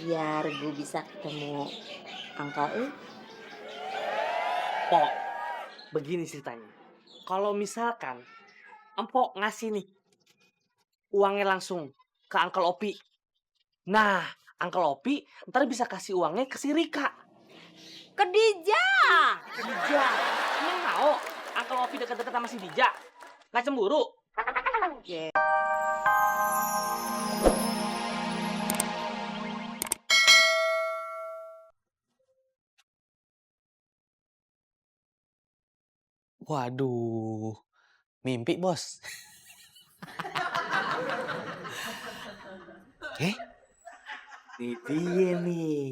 biar gue bisa ketemu Angka Pok, begini ceritanya. Kalau misalkan Empok ngasih nih uangnya langsung ke Uncle Opi. Nah, Uncle Opi ntar bisa kasih uangnya ke si Rika. ke Dija. Dija, emang mau Uncle Opi deket-deket sama si Dija? Nggak cemburu? Ya. Waduh, mimpi bos. Ini dia nih,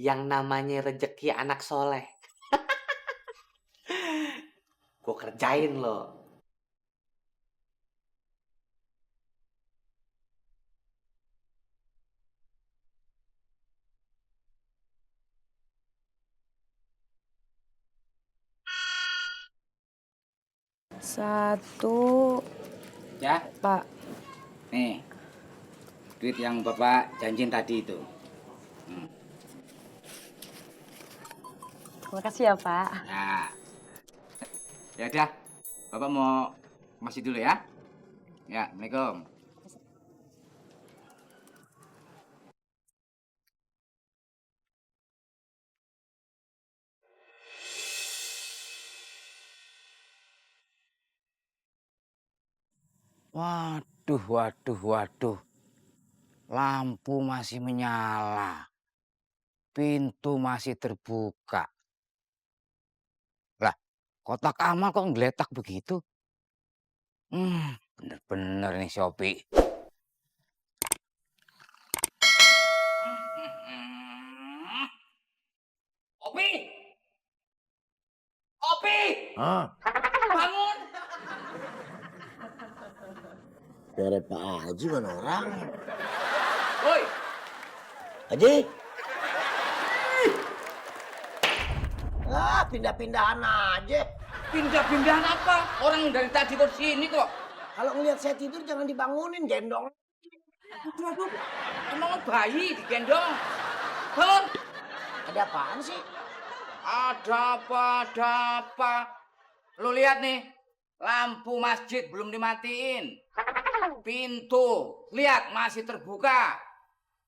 yang namanya rezeki anak soleh. Gue kerjain loh. Satu, Ya, Pak. nih duit yang Bapak janjiin tadi itu. Terima kasih ya, Pak. Nah, ya udah, Bapak mau masih dulu ya. Ya, Assalamualaikum. Waduh. Lampu masih menyala. Pintu masih terbuka. Lah, kotak amal kok ngeletak begitu? Bener-bener nih Shopee. Opi! Opi! Ah, Bangun! dari Pak Haji mana orang? Woi, Haji? Ah, pindah-pindahan aja. pindah-pindahan apa? Orang dari tadi kok sini kok. Kalau ngelihat saya tidur jangan dibangunin, gendong. Aduh, emang bayi digendong. Bangun! Ada apaan sih? Ada apa? Lu lihat nih, lampu masjid belum dimatiin. Pintu, lihat masih terbuka.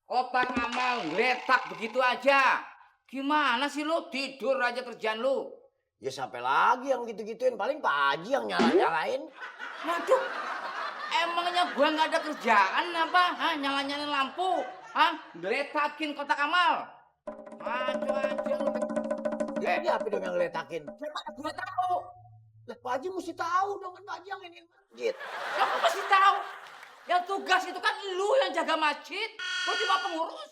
Kotak amal ngeletak begitu aja. Gimana sih lu tidur aja kerjaan lu? Ya sampai lagi yang gitu-gituin. Paling Pak Haji yang nyala-nyalain. Waduh, emangnya gua nggak ada kerjaan apa? Hah, nyala-nyalain lampu? Hah, ngeletakin kotak amal? Aduh aja lu. Dia apa dong yang ngeletakin? Gimana gua tahu? Lah Pak Haji mesti tahu dong, kan Pak Haji yang ini masjid. Kamu pasti tahu. Yang tugas itu kan lu yang jaga masjid. Gua cuma pengurus.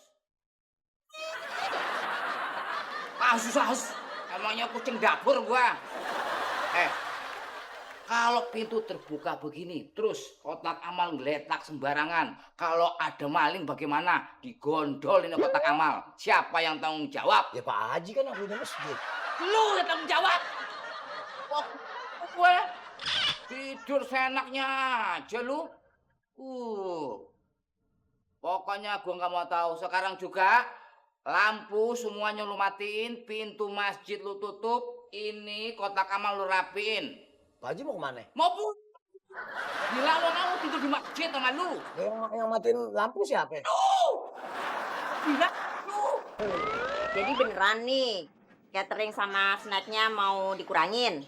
Susah. Emangnya kucing dapur gua. Kalau pintu terbuka begini, terus kotak amal ngeletak sembarangan. Kalau ada maling bagaimana? Digondol ini kotak amal. Siapa yang tanggung jawab? Ya Pak Haji kan yang punya masjid. Lu yang tanggung jawab. Kok gue tidur seenaknya aja lu. Pokoknya gue nggak mau tahu. Sekarang juga lampu semuanya lu matiin, pintu masjid lu tutup, ini kotak amal lu rapiin. Pak Haji mau kemana? Mau pun. Gila lu mau tidur di masjid sama lu. Yang matiin lampu siapa? Gila lu. Jadi beneran nih, catering sama snacknya mau dikurangin.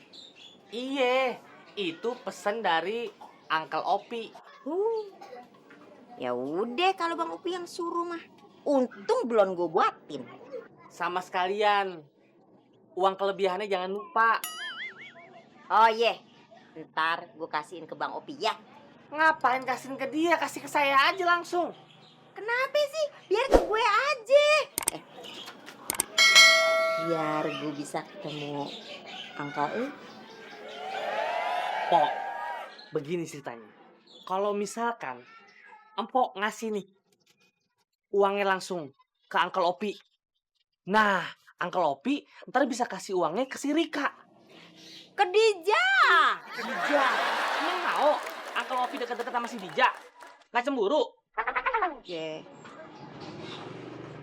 Iya, itu pesan dari Uncle Opi. Ya udah kalau Bang Upi yang suruh mah. Untung belum gue buatin. Sama sekalian, uang kelebihannya jangan lupa. Oh iya, ntar gue kasihin ke Bang Opi ya. Ngapain kasihin ke dia, kasih ke saya aja langsung. Kenapa sih? Biar ke gue aja. Biar gue bisa ketemu Angka Pok, begini ceritanya. Kalau misalkan Empok ngasih nih uangnya langsung ke Uncle Opi. Nah, Uncle Opi ntar bisa kasih uangnya ke si Rika. ke Dija. Dija, emang mau Uncle Opi deket-deket sama si Dija? Nggak cemburu? Ya.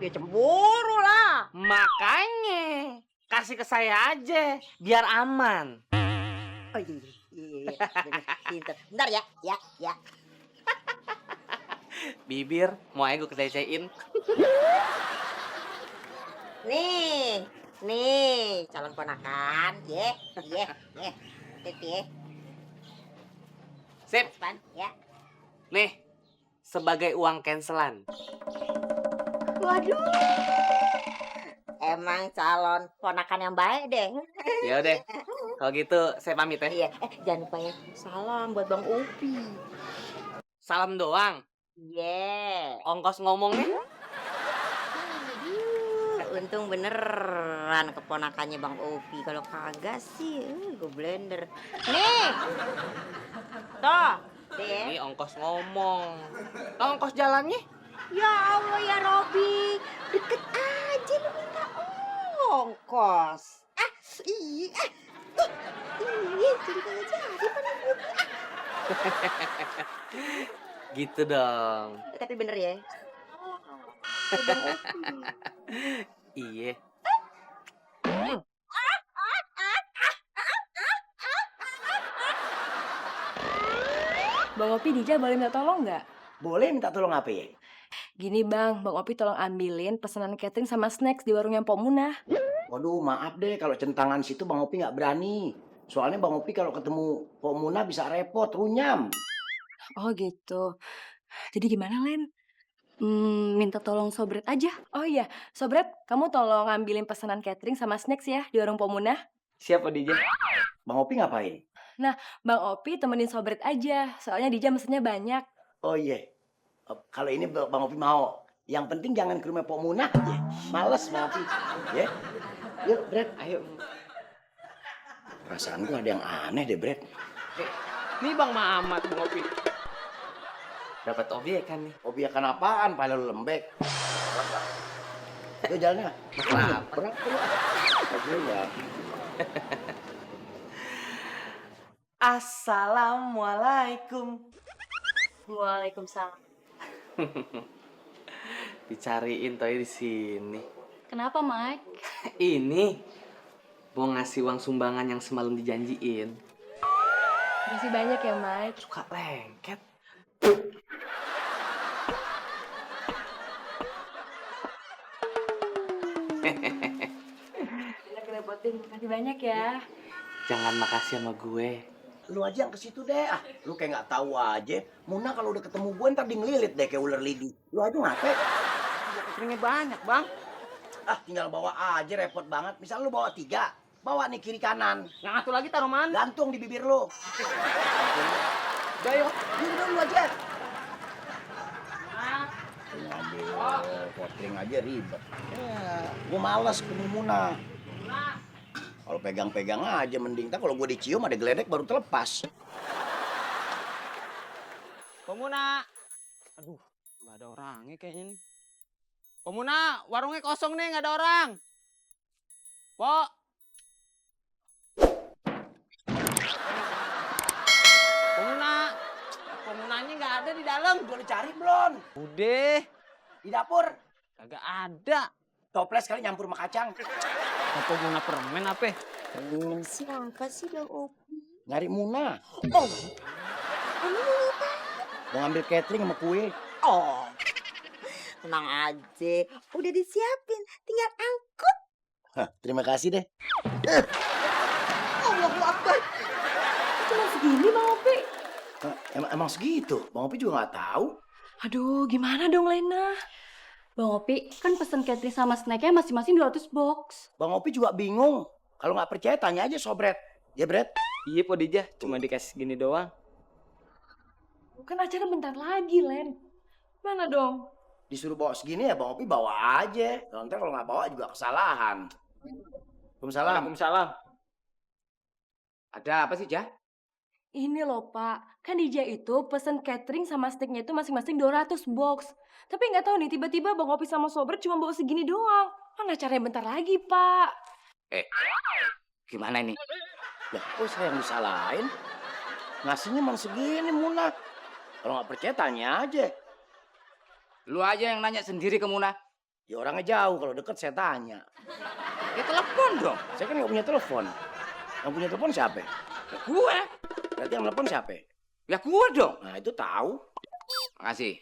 Dia cemburu lah. Makanya kasih ke saya aja biar aman. Oh iya. Bener, pinter. Bentar ya, ya. Bibir mau aja gue kelecehin. Nih, calon ponakan. Ye. Sip ye. Sip. Pan, ya. Nih, sebagai uang cancelan. Waduh. Emang calon ponakan yang baik deh. Ya udah. Kalau gitu saya pamit ya. Iya, jangan lupa ya. Salam buat Bang Upi. Salam doang. Iya. Ongkos ngomongnya. Untung beneran keponakannya Bang Upi. Kalau kagak sih, gue blender. Nih. Tuh, deh. Ini ongkos ngomong. Ongkos jalannya? Ya Allah ya Robi, deket aja lu minta ongkos. Iya, jadi kagak jadi pada Gitu dong. Tapi bener ya. Iya. Bang Opi, Dija boleh minta tolong nggak? Boleh minta tolong apa ya? Gini Bang Opi tolong ambilin pesanan catering sama snacks di warungnya Mpok Munah. Waduh, maaf deh kalau centangan situ Bang Opi nggak berani. Soalnya Bang Opi kalau ketemu Pok Muna bisa repot, runyam. Oh gitu. Jadi gimana, Len? Minta tolong Sobret aja. Oh iya, Sobret, kamu tolong ambilin pesanan catering sama snacks ya di warung Mpok Munah. Siapa DJ? Bang Opi ngapain? Bang Opi temenin Sobret aja, soalnya Dija mesennya banyak. Oh iya, kalau ini Bang Opi mau. Yang penting jangan ke rumah Pok Muna. Ya. Males Bang Opi. Ya. Yuk, Bret. Ayo. Perasaan gua ada yang aneh deh, Bret. Nih Bang Mamat, Bang Opi. Dapat objek kan nih? Obi akan apaan? Pala lu lembek. Itu jalannya. Berat tuh. Ya. Assalamualaikum. Waalaikumsalam. Dicariin toy di sini. Kenapa, Mike? Ini mau ngasih uang sumbangan yang semalam dijanjiin. Makasih banyak ya, Mike. Suka lengket. Enak repotin, makasih banyak ya. Jangan makasih sama gue. Lu aja yang ke situ deh. Lu kayak nggak tahu aja. Muna kalau udah ketemu gue ntar di ngelilit deh kayak ular lidi. Lu aja ngapain? Cateringnya banyak, Bang. Tinggal bawa aja repot banget. Misal lu bawa 3, bawa nih kiri kanan. Yang satu lagi taruh mana? Gantung di bibir lu. Udah yuk. Udah lu aja. Ngambil catering aja ribet. Ya, gue males ketemu Muna. Kalau pegang-pegang aja mending. Ntar kalau gue dicium ada geledek baru terlepas. Pemuna. Aduh, nggak ada orangnya kayaknya nih. Pemuna, warungnya kosong nih, nggak ada orang. Pok. Pemuna. Pemunanya nggak ada di dalam. Udah lu cari belum? Udah, Di dapur. kagak ada. Toples kali nyampur sama kacang. Apa guna permen apa? Siapa sih Bang Upi? Nyari Muna. Oh, ini mau ngapain? Mau ngambil catering sama kue. Oh, tenang aja. Udah disiapin, tinggal angkut. Hah, terima kasih deh. Allahu Akbar. Cuma segini, Bang Opi. Emang segitu? Bang Opi juga nggak tahu. Aduh, gimana dong, Lena? Bang Opi, kan pesen catering sama snacknya masing-masing 200 box. Bang Opi juga bingung. Kalau nggak percaya tanya aja Sobret. Ya, Bret? Iya, Po Dija. Cuma dikasih gini doang. Kan acara bentar lagi, Len. Mana dong? Disuruh bawa segini ya Bang Opi bawa aja. Nanti kalau nggak bawa juga kesalahan. Waalaikumsalam. Waalaikumsalam. Ada apa sih, Jah? Ini loh, Pak. Kan DJ itu pesen catering sama snacknya itu masing-masing 200 box. Tapi nggak tahu nih, tiba-tiba Bang Opi sama Sobret cuma bawa segini doang. Kan acaranya bentar lagi, Pak. Gimana ini? Lah, kok saya yang disalahin? Ngasihnya emang segini Muna. Kalau nggak percaya tanya aja. Lu aja yang nanya sendiri ke Muna. Ya orangnya jauh, kalau deket saya tanya. Ya telepon dong. Saya kan nggak punya telepon. Yang punya telepon siapa? Ya gue. Berarti yang telepon siapa? Ya gue dong. Nah itu tahu. Makasih.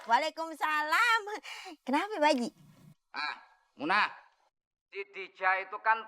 Waalaikumsalam. Kenapa Pak Haji? Muna. Si Dija itu kan